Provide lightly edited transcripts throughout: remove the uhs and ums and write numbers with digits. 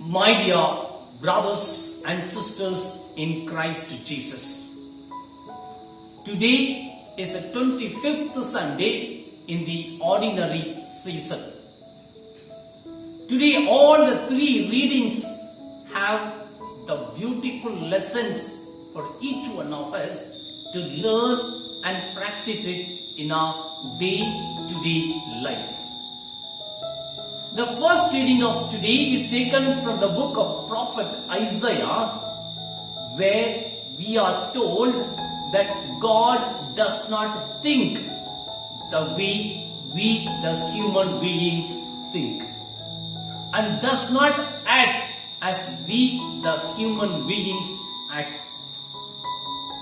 My dear brothers and sisters in Christ Jesus, today is the 25th Sunday in the ordinary season. Today all the three readings have the beautiful lessons for each one of us to learn and practice it in our day-to-day life. The first reading of today is taken from the book of prophet Isaiah, where we are told that God does not think the way we the human beings think, and does not act as we the human beings act.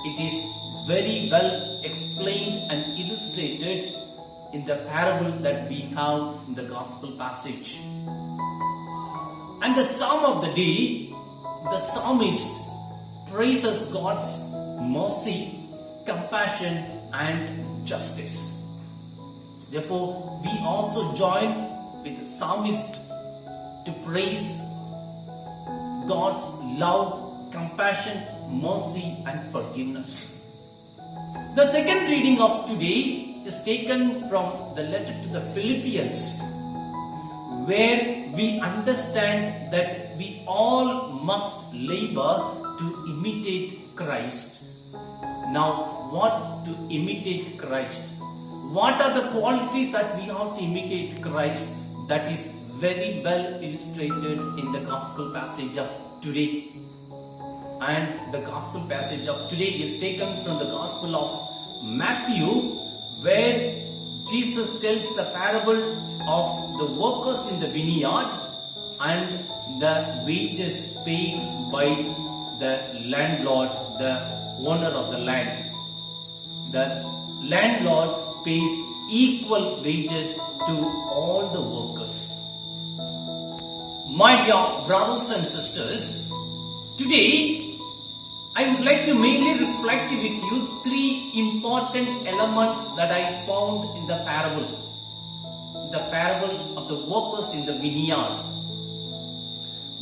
It is very well explained and illustrated in the parable that we have in the gospel passage. And the psalm of the day, the psalmist praises God's mercy, compassion and justice. Therefore, we also join with the psalmist to praise God's love, compassion, mercy and forgiveness. The second reading of today is taken from the letter to the Philippians, where we understand that we all must labor to imitate Christ. Now, what to imitate Christ? What are the qualities that we have to imitate Christ? That is very well illustrated in the gospel passage of today. And the gospel passage of today is taken from the gospel of Matthew, where Jesus tells the parable of the workers in the vineyard and the wages paid by the landlord, the owner of the land. The landlord pays equal wages to all the workers. My dear brothers and sisters, today I would like to mainly reflect with you three important elements that I found in the parable. The parable of the workers in the vineyard.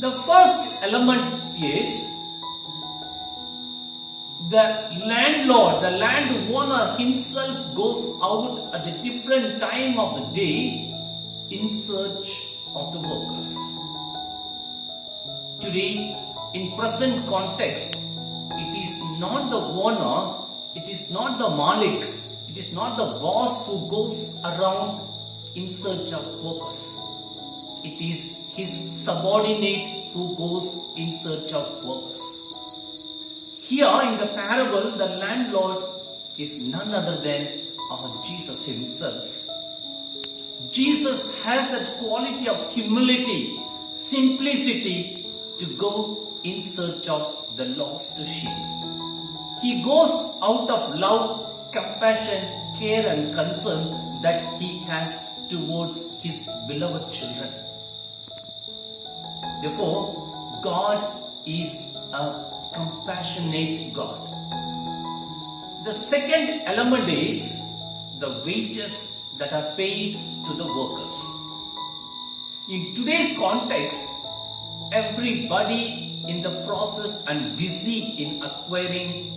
The first element is the landlord, the landowner himself goes out at a different time of the day in search of the workers. Today, in present context, it is not the owner, it is not the malik, it is not the boss who goes around in search of workers. It is his subordinate who goes in search of workers. Here in the parable, the landlord is none other than our Jesus himself. Jesus has that quality of humility, simplicity to go in search of the lost sheep. He goes out of love, compassion, care and concern that he has towards his beloved children. Therefore, God is a compassionate God. The second element is the wages that are paid to the workers. In today's context, everybody in the process and busy in acquiring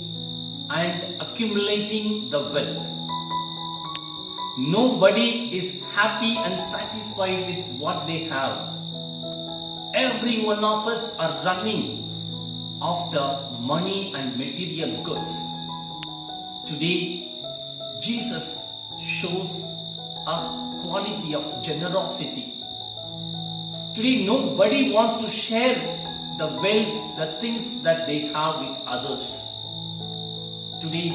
and accumulating the wealth. Nobody is happy and satisfied with what they have. Every one of us are running after money and material goods. Today, Jesus shows a quality of generosity. Today, nobody wants to share the wealth, the things that they have with others. Today,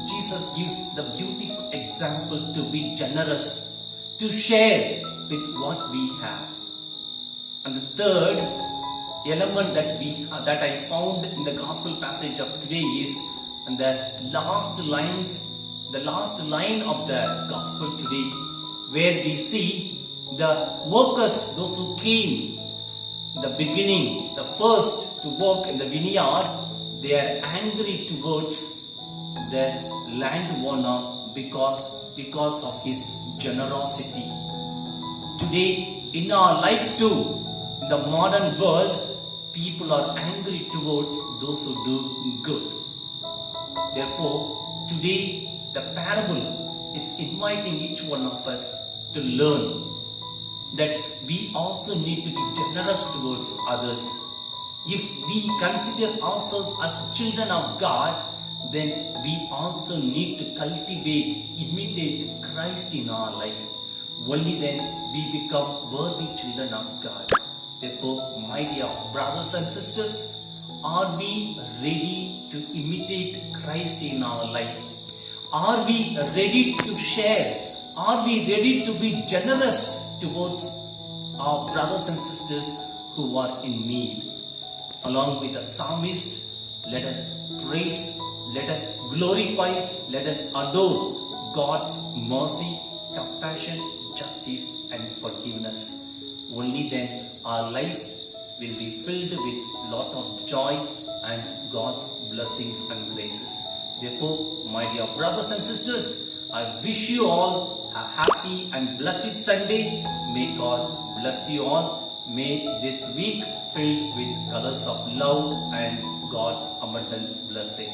Jesus gives the beautiful example to be generous, to share with what we have. And the third element that I found in the gospel passage of today is in the last line of the gospel today, where we see the workers, those who came in the beginning, the first to work in the vineyard, they are angry towards the landowner because of his generosity. Today, in our life too, in the modern world, people are angry towards those who do good. Therefore, today the parable is inviting each one of us to learn that we also need to be generous towards others. If we consider ourselves as children of God, then we also need to cultivate, imitate Christ in our life. Only then we become worthy children of God. Therefore, my dear brothers and sisters, are we ready to imitate Christ in our life? Are we ready to share? Are we ready to be generous towards our brothers and sisters who are in need? Along with the psalmist, let us praise, let us glorify, let us adore God's mercy, compassion, justice and forgiveness. Only then our life will be filled with lot of joy and God's blessings and graces. Therefore, my dear brothers and sisters, I wish you all a happy and blessed Sunday. May God bless you all. May this week filled with colors of love and God's abundance blessing.